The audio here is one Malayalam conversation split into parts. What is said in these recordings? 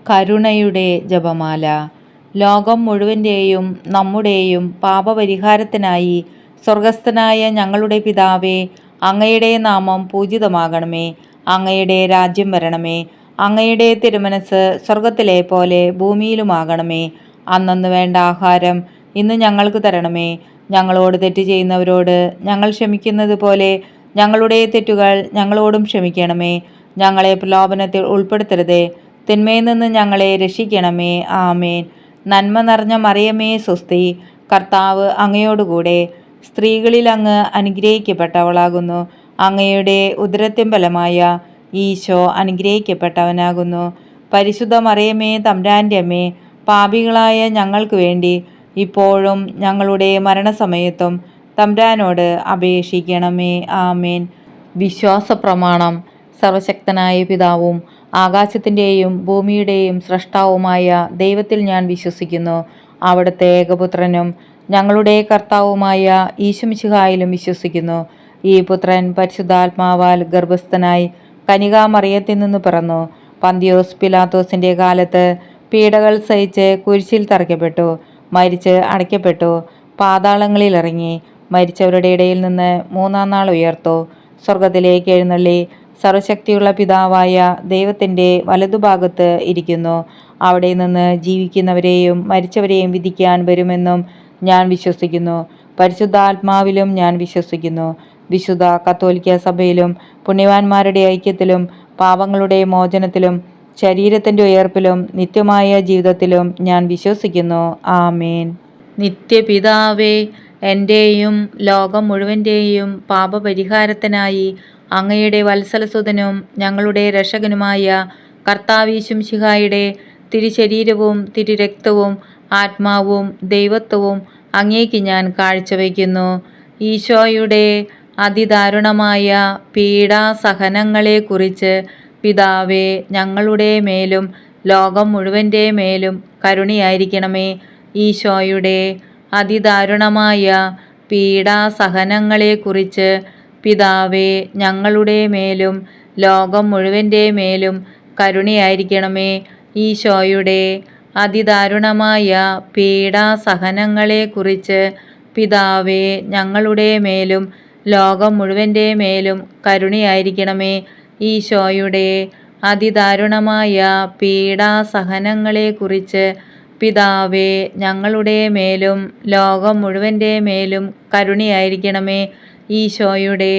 കരുണയുടെ ജപമാല. ലോകം മുഴുവൻ്റെയും നമ്മുടെയും പാപപരിഹാരത്തിനായി സ്വർഗസ്ഥനായ ഞങ്ങളുടെ പിതാവേ, അങ്ങയുടെ നാമം പൂജിതമാകണമേ. അങ്ങയുടെ രാജ്യം വരണമേ. അങ്ങയുടെ തിരുമനസ് സ്വർഗത്തിലെ പോലെ ഭൂമിയിലുമാകണമേ. അന്നന്ന് വേണ്ട ആഹാരം ഇന്ന് ഞങ്ങൾക്ക് തരണമേ. ഞങ്ങളോട് തെറ്റ് ചെയ്യുന്നവരോട് ഞങ്ങൾ ക്ഷമിക്കുന്നത് പോലെ ഞങ്ങളുടെ തെറ്റുകൾ ഞങ്ങളോടും ക്ഷമിക്കണമേ. ഞങ്ങളെ പ്രലോഭനത്തിൽ ഉൾപ്പെടുത്തരുതേ, തിന്മയിൽ നിന്ന് ഞങ്ങളെ രക്ഷിക്കണമേ. ആമേൻ. നന്മ നിറഞ്ഞ മറിയമേ സ്വസ്തി, കർത്താവ് അങ്ങയോടുകൂടെ സ്ത്രീകളിൽ അങ്ങ് അനുഗ്രഹിക്കപ്പെട്ടവളാകുന്നു. അങ്ങയുടെ ഉദരത്തിൻ ഫലമായ ഈശോ അനുഗ്രഹിക്കപ്പെട്ടവനാകുന്നു. പരിശുദ്ധ മറിയമേ തമ്പുരാൻ്റെ അമ്മേ, പാപികളായ ഞങ്ങൾക്ക് വേണ്ടി ഇപ്പോഴും ഞങ്ങളുടെ മരണസമയത്തും തമ്പുരാനോട് അപേക്ഷിക്കണമേ. ആമേൻ. വിശ്വാസ പ്രമാണം. സർവശക്തനായ പിതാവും ആകാശത്തിൻ്റെയും ഭൂമിയുടെയും സ്രഷ്ടാവുമായ ദൈവത്തിൽ ഞാൻ വിശ്വസിക്കുന്നു. അവിടുത്തെ ഏകപുത്രനും ഞങ്ങളുടെ കർത്താവുമായ ഈശോമിശിഹായിലും വിശ്വസിക്കുന്നു. ഈ പുത്രൻ പരിശുദ്ധാത്മാവാൽ ഗർഭസ്ഥനായി കന്യകാമറിയത്തിൽ നിന്ന് പിറന്നു. പന്തിയോസ് പിലാത്തോസിൻ്റെ കാലത്ത് പീഡകൾ സഹിച്ച് കുരിശിൽ തറയ്ക്കപ്പെട്ടു, മരിച്ച് അടയ്ക്കപ്പെട്ടു, പാതാളങ്ങളിൽ ഇറങ്ങി, മരിച്ചവരുടെ ഇടയിൽ നിന്ന് മൂന്നാം നാൾ ഉയർത്തു, സ്വർഗത്തിലേക്ക് എഴുന്നള്ളി, സർവശക്തിയുള്ള പിതാവായ ദൈവത്തിൻ്റെ വലതുഭാഗത്ത് ഇരിക്കുന്നു. അവിടെ നിന്ന് ജീവിക്കുന്നവരെയും മരിച്ചവരെയും വിധിക്കാൻ വരുമെന്നും ഞാൻ വിശ്വസിക്കുന്നു. പരിശുദ്ധാത്മാവിലും ഞാൻ വിശ്വസിക്കുന്നു. വിശുദ്ധ കത്തോലിക്ക സഭയിലും പുണ്യവാന്മാരുടെ ഐക്യത്തിലും പാപങ്ങളുടെ മോചനത്തിലും ശരീരത്തിൻ്റെ ഉയർപ്പിലും നിത്യമായ ജീവിതത്തിലും ഞാൻ വിശ്വസിക്കുന്നു. ആമേൻ. നിത്യപിതാവേ, എൻ്റെയും ലോകം മുഴുവൻ്റെയും പാപപരിഹാരത്തിനായി അങ്ങയുടെ വത്സലസുതനും ഞങ്ങളുടെ രക്ഷകനുമായ കർത്താവീശുംശിഹായുടെ തിരുശരീരവും തിരുരക്തവും ആത്മാവും ദൈവത്വവും അങ്ങേക്ക് ഞാൻ കാഴ്ചവെക്കുന്നു. ഈശോയുടെ അതിദാരുണമായ പീഡാസഹനങ്ങളെക്കുറിച്ച് പിതാവേ, ഞങ്ങളുടെ മേലും ലോകം മുഴുവൻ്റെ മേലും കരുണയായിരിക്കണമേ. ഈശോയുടെ അതിദാരുണമായ പീഡാസഹനങ്ങളെക്കുറിച്ച് പിതാവേ, ഞങ്ങളുടെ മേലും ലോകം മുഴുവൻ്റെ മേലും കരുണയായിരിക്കണമേ. ഈശോയുടെ അതിദാരുണമായ പീഡാസഹനങ്ങളെക്കുറിച്ച് പിതാവേ, ഞങ്ങളുടെ മേലും ലോകം മുഴുവൻ്റെ മേലും കരുണയായിരിക്കണമേ. ഈശോയുടെ അതിദാരുണമായ പീഡാസഹനങ്ങളെക്കുറിച്ച് പിതാവേ, ഞങ്ങളുടെ മേലും ലോകം മുഴുവൻ്റെ മേലും കരുണയായിരിക്കണമേ. ഈശോയുടെ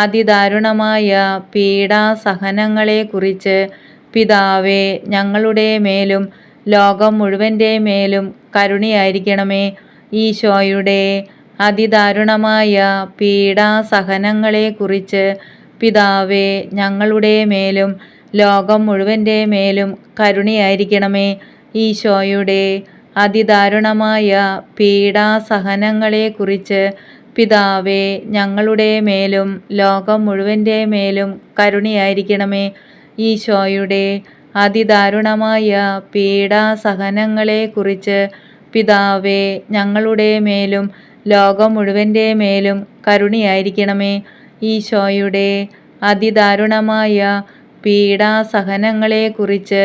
അതിദാരുണമായ പീഡാസഹനങ്ങളെക്കുറിച്ച് പിതാവേ, ഞങ്ങളുടെ മേലും ലോകം മുഴുവൻ്റെ മേലും കരുണയായിരിക്കണമേ. ഈശോയുടെ അതിദാരുണമായ പീഡാസഹനങ്ങളെക്കുറിച്ച് പിതാവേ, ഞങ്ങളുടെ മേലും ലോകം മുഴുവൻ്റെ മേലും കരുണയായിരിക്കണമേ. ഈശോയുടെ അതിദാരുണമായ പീഡാസഹനങ്ങളെക്കുറിച്ച് പിതാവേ, ഞങ്ങളുടെ മേലും ലോകം മുഴുവൻ്റെ മേലും കരുണയായിരിക്കണമേ. ഈശോയുടെ അതിദാരുണമായ പീഡാസഹനങ്ങളെക്കുറിച്ച് പിതാവേ, ഞങ്ങളുടെ മേലും ലോകം മുഴുവൻ്റെ മേലും കരുണയായിരിക്കണമേ. ഈശോയുടെ അതിദാരുണമായ പീഡാസഹനങ്ങളെക്കുറിച്ച്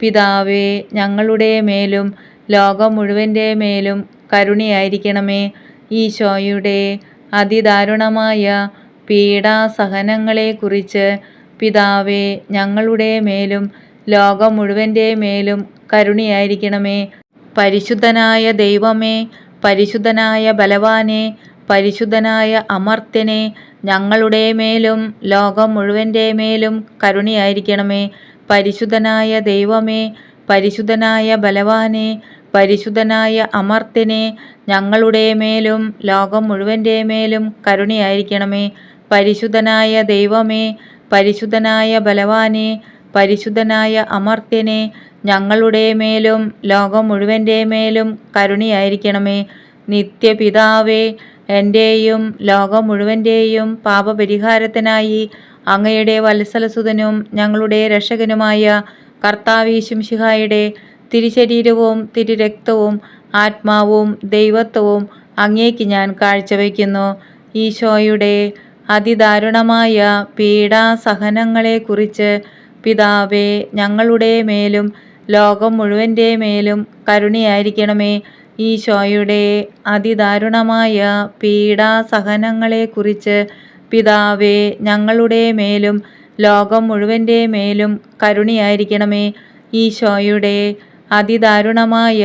പിതാവേ, ഞങ്ങളുടെ മേലും ലോകം മുഴുവൻ്റെ മേലും കരുണയായിരിക്കണമേ. ഈശോയുടെ അതിദാരുണമായ പീഡാസഹനങ്ങളെക്കുറിച്ച് പിതാവേ, ഞങ്ങളുടെ മേലും ലോകം മുഴുവൻ്റെ മേലും കരുണയായിരിക്കണമേ. പരിശുദ്ധനായ ദൈവമേ, പരിശുദ്ധനായ ബലവാനെ, പരിശുദ്ധനായ അമർത്യനെ, ഞങ്ങളുടെ മേലും ലോകം മുഴുവൻ്റെ മേലും കരുണയായിരിക്കണമേ. പരിശുദ്ധനായ ദൈവമേ, പരിശുദ്ധനായ ബലവാനെ, പരിശുദ്ധനായ അമർത്യനെ, ഞങ്ങളുടെ മേലും ലോകം മുഴുവൻ്റെ മേലും കരുണയായിരിക്കണമേ. പരിശുദ്ധനായ ദൈവമേ, പരിശുദ്ധനായ ബലവാനെ, പരിശുദ്ധനായ അമർത്യനെ, ഞങ്ങളുടെ മേലും ലോകം മുഴുവൻ്റെ മേലും കരുണയായിരിക്കണമേ. നിത്യപിതാവേ, എൻ്റെയും ലോകം മുഴുവൻ്റെയും പാപപരിഹാരത്തിനായി അങ്ങയുടെ വത്സലസുതനും ഞങ്ങളുടെ രക്ഷകനുമായ കർത്താവീശുംശിഹായുടെ തിരുശരീരവും തിരുരക്തവും ആത്മാവും ദൈവത്വവും അങ്ങേക്ക് ഞാൻ കാഴ്ചവെക്കുന്നു. ഈശോയുടെ അതിദാരുണമായ പീഡാസഹനങ്ങളെക്കുറിച്ച് പിതാവേ, ഞങ്ങളുടെ മേലും ലോകം മുഴുവൻ്റെ മേലും കരുണയായിരിക്കണമേ. ഈശോയുടെ അതിദാരുണമായ പീഡാസഹനങ്ങളെക്കുറിച്ച് പിതാവേ, ഞങ്ങളുടെ മേലും ലോകം മുഴുവൻ്റെ മേലും കരുണയായിരിക്കണമേ. ഈശോയുടെ അതിദാരുണമായ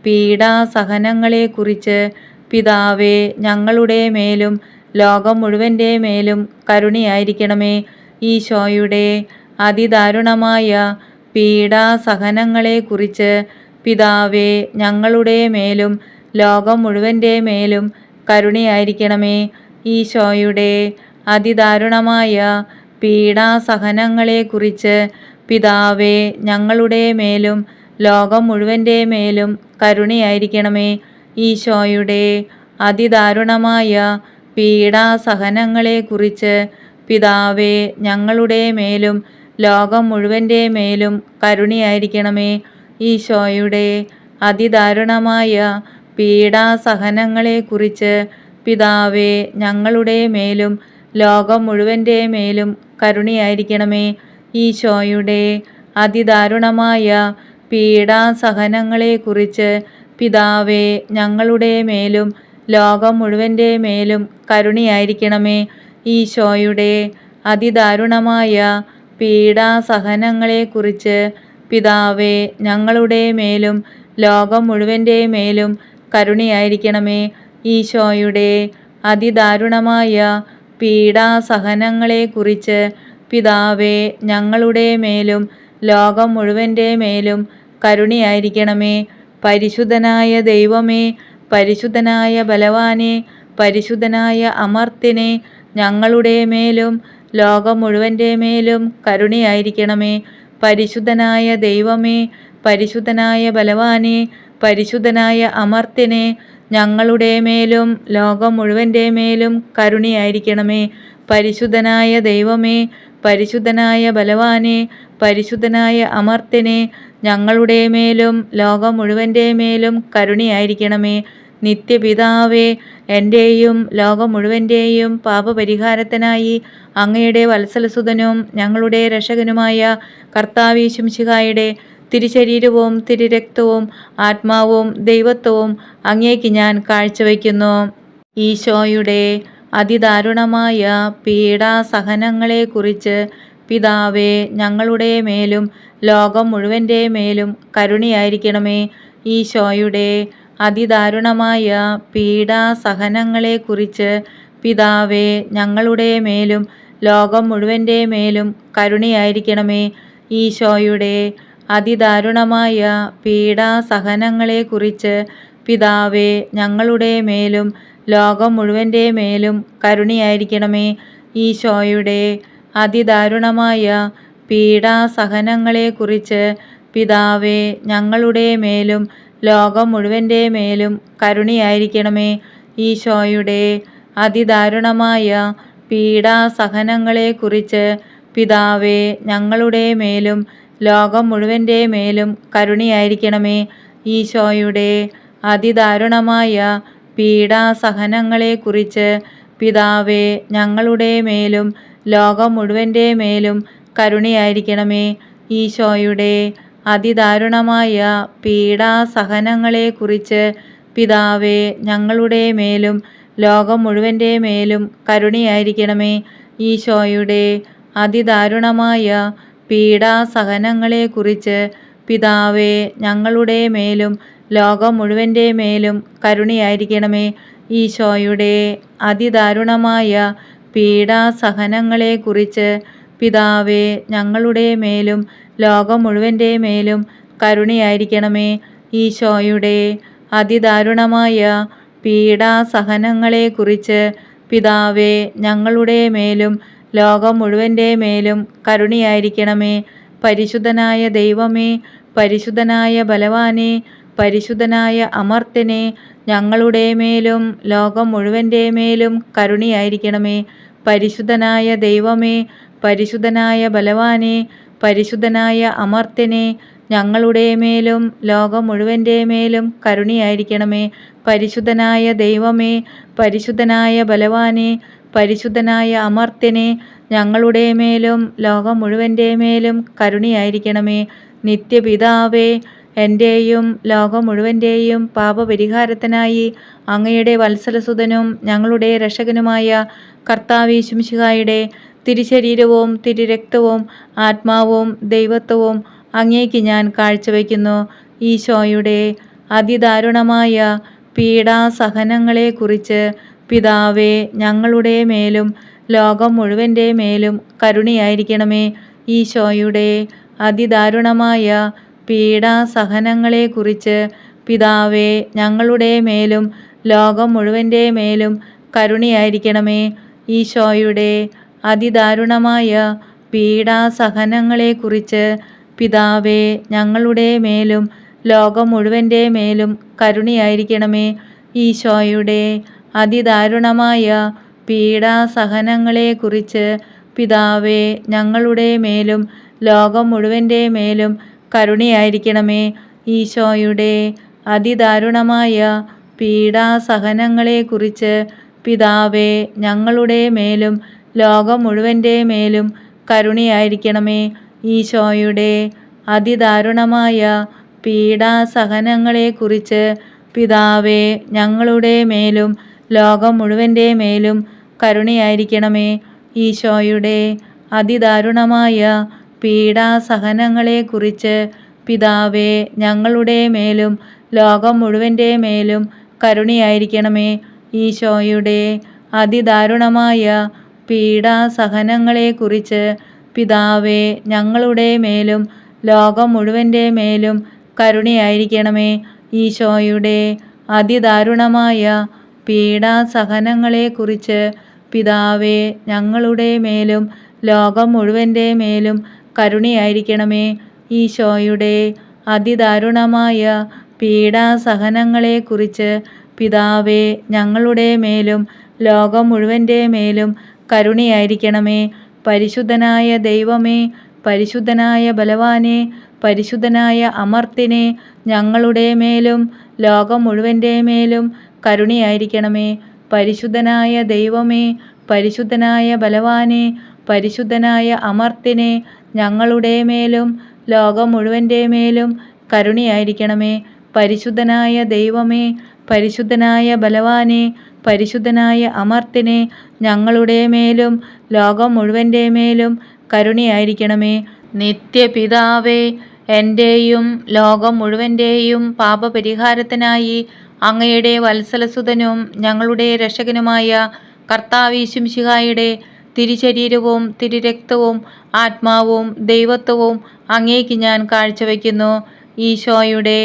പീഡാസഹനങ്ങളെക്കുറിച്ച് പിതാവേ, ഞങ്ങളുടെ മേലും ലോകം മുഴുവൻ്റെ മേലും കരുണയായിരിക്കണമേ. ഈശോയുടെ അതിദാരുണമായ പീഡാസഹനങ്ങളെക്കുറിച്ച് പിതാവേ, ഞങ്ങളുടെ മേലും ലോകം മുഴുവൻ്റെ മേലും കരുണയായിരിക്കണമേ. ഈശോയുടെ അതിദാരുണമായ പീഡാസഹനങ്ങളെക്കുറിച്ച് പിതാവേ, ഞങ്ങളുടെ മേലും ലോകം മുഴുവൻ്റെ മേലും കരുണയായിരിക്കണമേ. ഈശോയുടെ അതിദാരുണമായ പീഡാസഹനങ്ങളെക്കുറിച്ച് പിതാവേ, ഞങ്ങളുടെ മേലും ലോകം മുഴുവൻ്റെ മേലും കരുണയായിരിക്കണമേ. ഈശോയുടെ അതിദാരുണമായ പീഡാസഹനങ്ങളെക്കുറിച്ച് പിതാവേ, ഞങ്ങളുടെ മേലും ലോകം മുഴുവൻ്റെ മേലും കരുണയായിരിക്കണമേ. ഈശോയുടെ അതിദാരുണമായ പീഡാസഹനങ്ങളെക്കുറിച്ച് പിതാവേ, ഞങ്ങളുടെ മേലും ലോകം മുഴുവൻ്റെ മേലും കരുണയായിരിക്കണമേ. ഈശോയുടെ അതിദാരുണമായ പീഡാസഹനങ്ങളെക്കുറിച്ച് പിതാവേ, ഞങ്ങളുടെ മേലും ലോകം മുഴുവൻ്റെ മേലും കരുണയായിരിക്കണമേ. ഈശോയുടെ അതിദാരുണമായ പീഡാസഹനങ്ങളെക്കുറിച്ച് പിതാവേ, ഞങ്ങളുടെ മേലും ലോകം മുഴുവൻ്റെ മേലും കരുണയായിരിക്കണമേ. പരിശുദ്ധനായ ദൈവമേ, പരിശുദ്ധനായ ബലവാനെ, പരിശുദ്ധനായ അമർത്യനെ, ഞങ്ങളുടെ മേലും ലോകം മുഴുവൻ്റെ മേലും കരുണയായിരിക്കണമേ. പരിശുദ്ധനായ ദൈവമേ, പരിശുദ്ധനായ ബലവാനെ, പരിശുദ്ധനായ അമർത്യനെ, ഞങ്ങളുടെ മേലും ലോകം മുഴുവൻ്റെ മേലും കരുണയായിരിക്കണമേ. പരിശുദ്ധനായ ദൈവമേ, പരിശുദ്ധനായ ബലവാനെ, പരിശുദ്ധനായ അമർത്യനെ, ഞങ്ങളുടെ മേലും ലോകം മുഴുവൻ്റെ മേലും കരുണയായിരിക്കണമേ. നിത്യപിതാവേ, എൻ്റെയും ലോകം മുഴുവൻ്റെയും പാപപരിഹാരത്തിനായി അങ്ങയുടെ വത്സലസുതനും ഞങ്ങളുടെ രക്ഷകനുമായ കർത്താവ് മിശിഹായുടെ തിരുശരീരവും തിരുരക്തവും ആത്മാവും ദൈവത്വവും അങ്ങേക്ക് ഞാൻ കാഴ്ചവെക്കുന്നു. ഈശോയുടെ അതിദാരുണമായ പീഡാസഹനങ്ങളെക്കുറിച്ച് പിതാവേ, ഞങ്ങളുടെ മേലും ലോകം മുഴുവൻ്റെ മേലും കരുണയായിരിക്കണമേ. ഈശോയുടെ അതിദാരുണമായ പീഡാസഹനങ്ങളെക്കുറിച്ച് പിതാവേ, ഞങ്ങളുടെ മേലും ലോകം മുഴുവൻ്റെ മേലും കരുണയായിരിക്കണമേ. ഈശോയുടെ അതിദാരുണമായ പീഡാസഹനങ്ങളെക്കുറിച്ച് പിതാവേ, ഞങ്ങളുടെ മേലും ലോകം മുഴുവൻ്റെ മേലും കരുണയായിരിക്കണമേ. ഈശോയുടെ അതിദാരുണമായ പീഡാസഹനങ്ങളെക്കുറിച്ച് പിതാവേ, ഞങ്ങളുടെ മേലും ലോകം മുഴുവൻ്റെ മേലും കരുണയായിരിക്കണമേ. ഈശോയുടെ അതിദാരുണമായ പീഡാസഹനങ്ങളെക്കുറിച്ച് പിതാവേ, ഞങ്ങളുടെ മേലും ലോകം മുഴുവൻ്റെ മേലും കരുണയായിരിക്കണമേ. ഈശോയുടെ അതിദാരുണമായ പീഡാസഹനങ്ങളെക്കുറിച്ച് പിതാവേ, ഞങ്ങളുടെ മേലും ലോകം മുഴുവൻ്റെ മേലും കരുണയായിരിക്കണമേ. ഈശോയുടെ അതിദാരുണമായ പീഡാസഹനങ്ങളെക്കുറിച്ച് പിതാവേ, ഞങ്ങളുടെ മേലും ലോകം മുഴുവൻ്റെ മേലും കരുണയായിരിക്കണമേ. ഈശോയുടെ അതിദാരുണമായ പീഡാസഹനങ്ങളെക്കുറിച്ച് പിതാവേ, ഞങ്ങളുടെ മേലും ലോകം മുഴുവൻ്റെ മേലും കരുണയായിരിക്കണമേ. ഈശോയുടെ അതിദാരുണമായ പീഡാസഹനങ്ങളെക്കുറിച്ച് പിതാവേ, ഞങ്ങളുടെ മേലും ലോകം മുഴുവൻ്റെ മേലും കരുണയായിരിക്കണമേ. ഈശോയുടെ അതിദാരുണമായ പീഡാസഹനങ്ങളെക്കുറിച്ച് പിതാവേ, ഞങ്ങളുടെ മേലും ലോകം മുഴുവൻ്റെ മേലും കരുണയായിരിക്കണമേ. പരിശുദ്ധനായ ദൈവമേ, പരിശുദ്ധനായ ബലവാനെ, പരിശുദ്ധനായ അമർത്യനെ, ഞങ്ങളുടെ മേലും ലോകം മുഴുവൻ്റെ മേലും കരുണയായിരിക്കണമേ. പരിശുദ്ധനായ ദൈവമേ, പരിശുദ്ധനായ ബലവാനെ, പരിശുദ്ധനായ അമർത്യനെ, ഞങ്ങളുടെ മേലും ലോകം മുഴുവൻ്റെ മേലും കരുണയായിരിക്കണമേ. പരിശുദ്ധനായ ദൈവമേ, പരിശുദ്ധനായ ബലവാനെ, പരിശുദ്ധനായ അമർത്യനെ, ഞങ്ങളുടെ മേലും ലോകം മുഴുവൻ്റെ മേലും കരുണയായിരിക്കണമേ. നിത്യപിതാവേ, എൻ്റെയും ലോകം മുഴുവൻ്റെയും പാപപരിഹാരത്തിനായി അങ്ങയുടെ വത്സലസുതനും ഞങ്ങളുടെ രക്ഷകനുമായ കർത്താവീശുമിശിഹായുടെ തിരുശരീരവും തിരുരക്തവും ആത്മാവും ദൈവത്വവും അങ്ങേക്ക് ഞാൻ കാഴ്ചവെക്കുന്നു. ഈശോയുടെ അതിദാരുണമായ പീഡാസഹനങ്ങളെക്കുറിച്ച് പിതാവേ, ഞങ്ങളുടെ മേലും ലോകം മുഴുവൻ്റെ മേലും കരുണയായിരിക്കണമേ. ഈശോയുടെ അതിദാരുണമായ പീഡാസഹനങ്ങളെക്കുറിച്ച് പിതാവേ, ഞങ്ങളുടെ മേലും ലോകം മുഴുവൻ്റെ മേലും കരുണയായിരിക്കണമേ. ഈശോയുടെ അതിദാരുണമായ പീഡാസഹനങ്ങളെക്കുറിച്ച് പിതാവേ, ഞങ്ങളുടെ മേലും ലോകം മുഴുവൻ്റെ മേലും കരുണയായിരിക്കണമേ. ഈശോയുടെ അതിദാരുണമായ പീഡാസഹനങ്ങളെക്കുറിച്ച് പിതാവേ, ഞങ്ങളുടെ മേലും ലോകം മുഴുവൻ്റെ മേലും കരുണയായിരിക്കണമേ. ഈശോയുടെ അതിദാരുണമായ പീഡാസഹനങ്ങളെക്കുറിച്ച് പിതാവേ, ഞങ്ങളുടെ മേലും ലോകം മുഴുവൻ്റെ മേലും കരുണയായിരിക്കണമേ. ഈശോയുടെ അതിദാരുണമായ പീഡാസഹനങ്ങളെക്കുറിച്ച് പിതാവേ, ഞങ്ങളുടെ മേലും ലോകം മുഴുവൻ്റെ മേലും കരുണയായിരിക്കണമേ. ഈശോയുടെ അതിദാരുണമായ പീഡാസഹനങ്ങളെക്കുറിച്ച് പിതാവേ, ഞങ്ങളുടെ മേലും ലോകം മുഴുവൻ്റെ മേലും കരുണയായിരിക്കണമേ. ഈശോയുടെ അതിദാരുണമായ പീഡാസഹനങ്ങളെക്കുറിച്ച് പിതാവേ, ഞങ്ങളുടെ മേലും ലോകം മുഴുവൻ്റെ മേലും കരുണയായിരിക്കണമേ. ഈശോയുടെ അതിദാരുണമായ പീഡാസഹനങ്ങളെക്കുറിച്ച് പിതാവേ, ഞങ്ങളുടെ മേലും ലോകം മുഴുവൻ്റെ മേലും കരുണയായിരിക്കണമേ. ഈശോയുടെ അതിദാരുണമായ പീഡാസഹനങ്ങളെക്കുറിച്ച് പിതാവേ, ഞങ്ങളുടെ മേലും ലോകം മുഴുവൻ്റെ മേലും കരുണയായിരിക്കണമേ. പരിശുദ്ധനായ ദൈവമേ, പരിശുദ്ധനായ ബലവാനെ, പരിശുദ്ധനായ അമർത്തിനെ, ഞങ്ങളുടെ മേലും ലോകം മുഴുവൻ്റെ മേലും കരുണയായിരിക്കണമേ. പരിശുദ്ധനായ ദൈവമേ, പരിശുദ്ധനായ ബലവാനെ, പരിശുദ്ധനായ അമർത്തിനെ, ഞങ്ങളുടെ മേലും ലോകം മുഴുവൻ്റെ മേലും കരുണയായിരിക്കണമേ. പരിശുദ്ധനായ ദൈവമേ, പരിശുദ്ധനായ ബലവാനെ, പരിശുദ്ധനായ അമർത്തിനെ, ഞങ്ങളുടെ മേലും ലോകം മുഴുവൻ്റെ മേലും കരുണയായിരിക്കണമേ. നിത്യപിതാവേ, എൻ്റെയും ലോകം മുഴുവൻ്റെയും പാപപരിഹാരത്തിനായി അങ്ങയുടെ വത്സലസുതനും ഞങ്ങളുടെ രക്ഷകനുമായ കർത്താവീശുമിശിഹായുടെ തിരുശരീരവും തിരുരക്തവും ആത്മാവും ദൈവത്വവും അങ്ങേക്ക് ഞാൻ കാഴ്ചവെക്കുന്നു. ഈശോയുടെ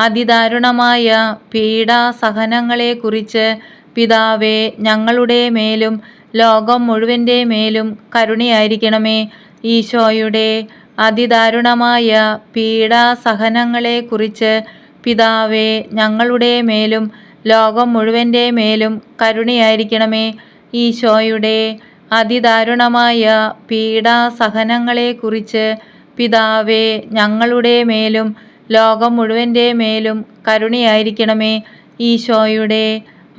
അതിദാരുണമായ പീഡാസഹനങ്ങളെക്കുറിച്ച് പിതാവേ, ഞങ്ങളുടെ മേലും ലോകം മുഴുവൻ്റെ മേലും കരുണയായിരിക്കണമേ. ഈശോയുടെ അതിദാരുണമായ പീഡാസഹനങ്ങളെക്കുറിച്ച് പിതാവേ, ഞങ്ങളുടെ മേലും ലോകം മുഴുവൻ്റെ മേലും കരുണയായിരിക്കണമേ. ഈശോയുടെ അതിദാരുണമായ പീഡാസഹനങ്ങളെക്കുറിച്ച് പിതാവേ, ഞങ്ങളുടെ മേലും ലോകം മുഴുവൻ്റെ മേലും കരുണയായിരിക്കണമേ. ഈശോയുടെ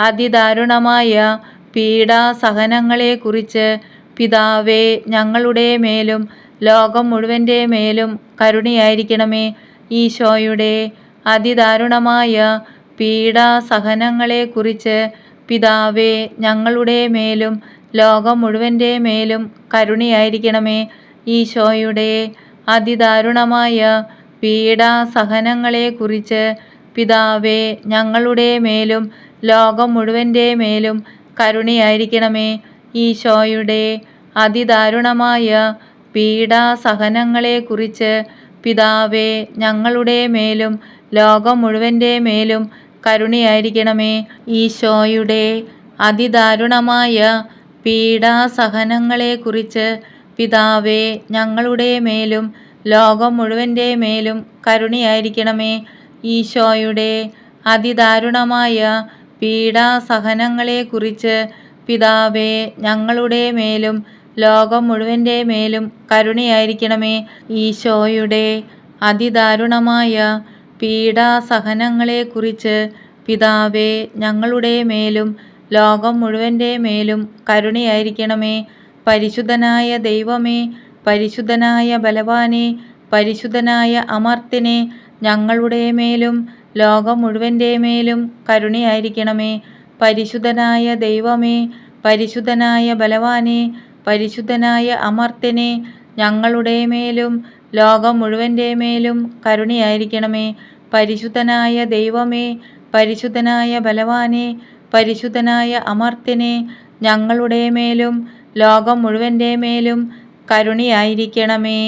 അതിദാരുണമായ പീഡാസഹനങ്ങളെക്കുറിച്ച് പിതാവേ, ഞങ്ങളുടെ മേലും ലോകം മുഴുവൻ്റെ മേലും കരുണയായിരിക്കണമേ. ഈശോയുടെ അതിദാരുണമായ പീഡാസഹനങ്ങളെക്കുറിച്ച് പിതാവേ, ഞങ്ങളുടെ മേലും ലോകം മുഴുവൻ്റെ മേലും കരുണയായിരിക്കണമേ. ഈശോയുടെ അതിദാരുണമായ പീഡാസഹനങ്ങളെക്കുറിച്ച് പിതാവേ, ഞങ്ങളുടെ മേലും ലോകം മുഴുവൻ്റെ മേലും കരുണയായിരിക്കണമേ. ഈശോയുടെ അതിദാരുണമായ പീഡാസഹനങ്ങളെക്കുറിച്ച് പിതാവേ, ഞങ്ങളുടെ മേലും ലോകം മുഴുവൻ്റെ മേലും കരുണയായിരിക്കണമേ. ഈശോയുടെ അതിദാരുണമായ പീഡാസഹനങ്ങളെക്കുറിച്ച് പിതാവേ, ഞങ്ങളുടെ മേലും ലോകം മുഴുവൻ്റെ മേലും കരുണയായിരിക്കണമേ. ഈശോയുടെ അതിദാരുണമായ പീഡാസഹനങ്ങളെക്കുറിച്ച് പിതാവേ, ഞങ്ങളുടെ മേലും ലോകം മുഴുവൻ്റെ മേലും കരുണയായിരിക്കണമേ. ഈശോയുടെ അതിദാരുണമായ പീഡാസഹനങ്ങളെക്കുറിച്ച് പിതാവേ, ഞങ്ങളുടെ മേലും ലോകം മുഴുവൻ്റെ മേലും കരുണയായിരിക്കണമേ. പരിശുദ്ധനായ ദൈവമേ, പരിശുദ്ധനായ ബലവാനെ, പരിശുദ്ധനായ അമർത്തിനെ ഞങ്ങളുടെ മേലും ലോകം മുഴുവൻ്റെ മേലും കരുണയായിരിക്കണമേ. പരിശുദ്ധനായ ദൈവമേ, പരിശുദ്ധനായ ബലവാനെ, പരിശുദ്ധനായ അമർത്തിനെ ഞങ്ങളുടെ മേലും ലോകം മുഴുവൻ്റെ മേലും കരുണയായിരിക്കണമേ. പരിശുദ്ധനായ ദൈവമേ, പരിശുദ്ധനായ ബലവാനെ, പരിശുദ്ധനായ അമർത്തിനെ ഞങ്ങളുടെ മേലും ലോകം മുഴുവൻ്റെ മേലും കരുണയായിരിക്കണമേ.